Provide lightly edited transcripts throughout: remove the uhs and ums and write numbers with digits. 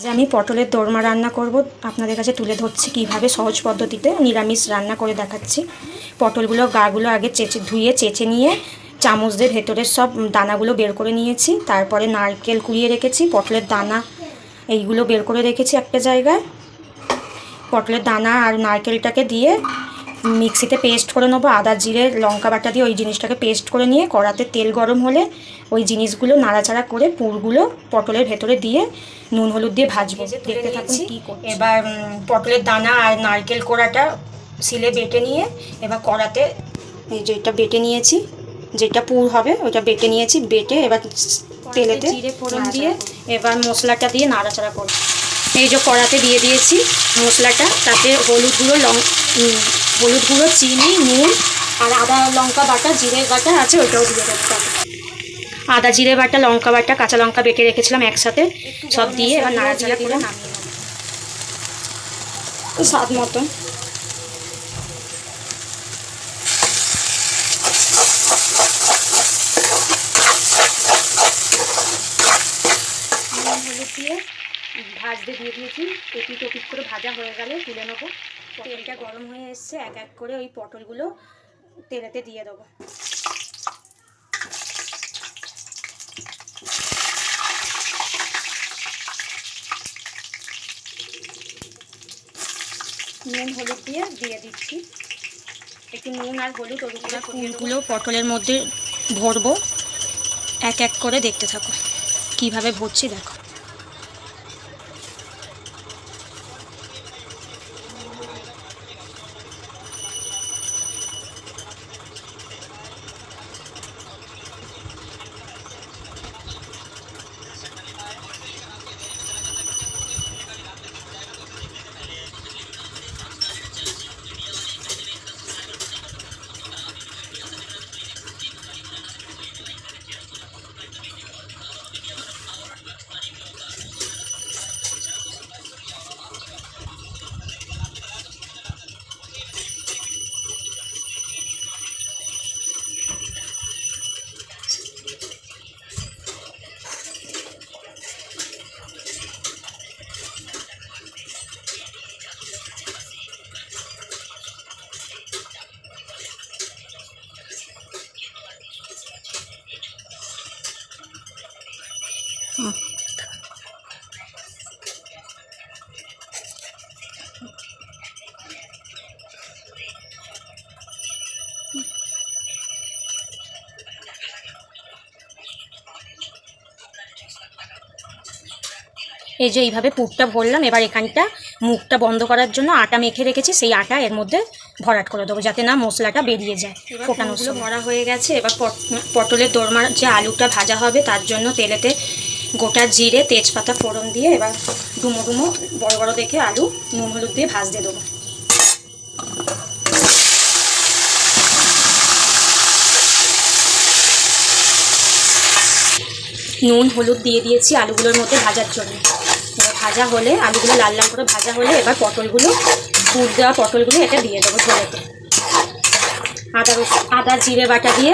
যে আমি পটলের দোরমা রান্না করব আপনাদের কাছে তুলে ধরছি কিভাবে সহজ পদ্ধতিতে নিরামিষ রান্না করে দেখাচ্ছি। পটলগুলো গাগুলো আগে ধুয়ে চেঁচে নিয়ে চামচ দিয়ে ভেতরের সব দানাগুলো বের করে নিয়েছি। তারপরে নারকেল কুড়িয়ে রেখেছি, পটলের দানা এইগুলো বের করে রেখেছি একটা জায়গায়। পটলের দানা আর নারকেলটাকে দিয়ে মিক্সিতে পেস্ট করে নেবো, আদা জিরে লঙ্কা বাটা দিয়ে ওই জিনিসটাকে পেস্ট করে নিয়ে কড়াতে তেল গরম হলে ওই জিনিসগুলো নাড়াচাড়া করে পুরগুলো পটলের ভেতরে দিয়ে নুন হলুদ দিয়ে ভাজবো। দেখতে থাকুন কী করছি। এবার পটলের দানা আর নারকেল কোড়াটা শিলে বেটে নিয়ে এবার কড়াতে এই যেটা বেটে নিয়েছি, যেটা পুর হবে ওটা বেটে নিয়েছি, বেটে এবার তেলেতে জিরে ফোড়ন দিয়ে এবার মশলাটা দিয়ে নাড়াচাড়া করব। এই যে কড়াতে দিয়ে দিয়েছি মশলাটা, তাতে হলুদ গুঁড়ো, চিনি, নুন আর আদা লঙ্কা বাটা, জিরে বাটা আছে ওইটাও দিয়ে দেবো। আদা জিরে বাটা, লঙ্কা বাটা, কাঁচা লঙ্কা বেটে রেখেছিলাম একসাথে, সব দিয়ে এবার নাড়াচাড়া করে নামিয়ে নেব স্বাদ মতন। হলুদ দিয়ে ভাজতে দিয়ে দিয়েছি, এপিট ওপিট করে ভাজা হয়ে গেলে তুলে নেবো। তেলটা গরম হয়ে এসছে, এক এক করে ওই পটলগুলো তেলেতে দিয়ে দেবো। নুন হলুদ দিয়ে দিচ্ছি, একটু নুন আর হলুদ ওগুলো পটলের মধ্যে ভরবো। এক এক করে দেখতে থাকো কিভাবে ভরছি দেখো। এই যে এইভাবে পুরটা ভরলাম, এবার এখানটা মুখটা বন্ধ করার জন্য আটা মেখে রেখেছি, সেই আটা এর মধ্যে ভরাট করে দেবো যাতে না মশলাটা বেরিয়ে যায়। ফোটানোগুলো ভরা হয়ে গেছে। এবার পটলের দোরমার যে আলুটা ভাজা হবে তার জন্য তেলেতে গোটা জিরে তেজপাতা ফোড়ন দিয়ে এবার ডুমো ডুমো বড় বড় দেখে আলু নুন হলুদ দিয়ে ভাজতে দেবো। নুন হলুদ দিয়ে দিয়েছি আলুগুলোর মধ্যে ভাজার জন্য। এবার ভাজা হলে আলুগুলো লাল লাল করে ভাজা হলে এবার পটলগুলো পুর দেওয়া পটলগুলো এটা দিয়ে দেবো ঝোলেতে। আদা জিরে বাটা দিয়ে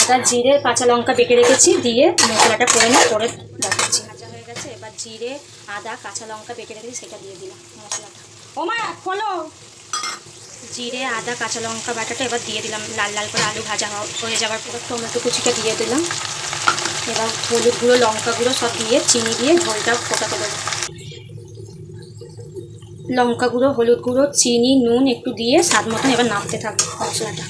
আদা জিরে কাঁচা লঙ্কা বেটে রেখেছি দিয়ে মশলাটা করে দেখাচ্ছি। ভাজা হয়ে গেছে, এবার জিরে আদা কাঁচা লঙ্কা বেটে রেখেছি সেটা দিয়ে দিলাম মশলাটা। ওমা খোলো। জিরে আদা কাঁচা লঙ্কা বাটাটা এবার দিয়ে দিলাম, লাল লাল করে আলু ভাজা হয়ে যাওয়ার পর টমেটো কুচিটা দিয়ে দিলাম। এবার হলুদ গুঁড়ো লঙ্কা গুঁড়ো সব দিয়ে চিনি দিয়ে ঝোলটা ফোটাতে দেবো। লঙ্কা গুঁড়ো হলুদ গুঁড়ো চিনি নুন একটু দিয়ে স্বাদ মতন এবার নাড়তে থাকবো মশলাটা।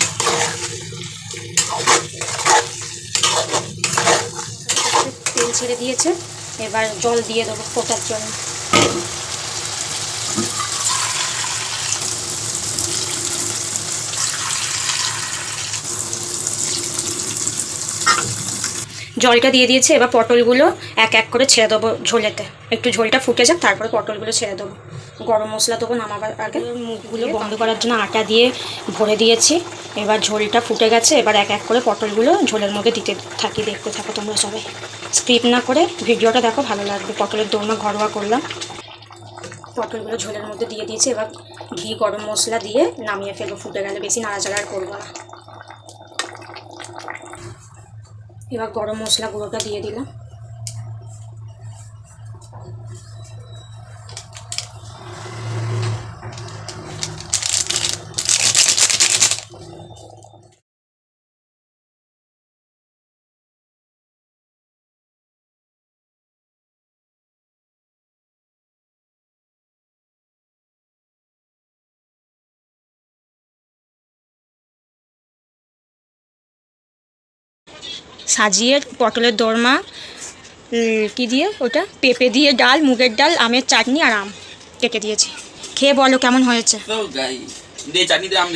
তেল ছেড়ে দিয়েছে, এবার জল দিয়ে দেবো ফোটার জন্য। জলটা দিয়ে দিয়েছে, এবার পটলগুলো এক এক করে ছেড়ে দেবো ঝোলেতে। একটু ঝোলটা ফুটে যাক তারপরে পটলগুলো ছেড়ে দেবো। গরম মশলা দেবো নামাবার আগে। মুখগুলো বন্ধ করার জন্য আটা দিয়ে ভরে দিয়েছি। এবার ঝোলটা ফুটে গেছে, এবার এক এক করে পটলগুলো ঝোলের মধ্যে দিতে থাকি। দেখতে থাকো তোমরা সবাই, স্কিপ না করে ভিডিওটা দেখো, ভালো লাগবে। পটলের দোরমা ঘরোয়া করলাম। পটলগুলো ঝোলের মধ্যে দিয়ে দিয়েছি, এবার ঘি গরম মশলা দিয়ে নামিয়ে ফেলবো। ফুটে গেলে বেশি নাড়াচাড়া আর করবো না। এবার গরম মশলা গুঁড়োটা দিয়ে দিলাম। সাজিয়ে পটলের দোরমা, কী দিয়ে ওটা, পেঁপে দিয়ে ডাল, মুগের ডাল, আমের চাটনি আর আম কেটে দিয়েছি। খেয়ে বলো কেমন হয়েছে। চাটনি দিয়ে আম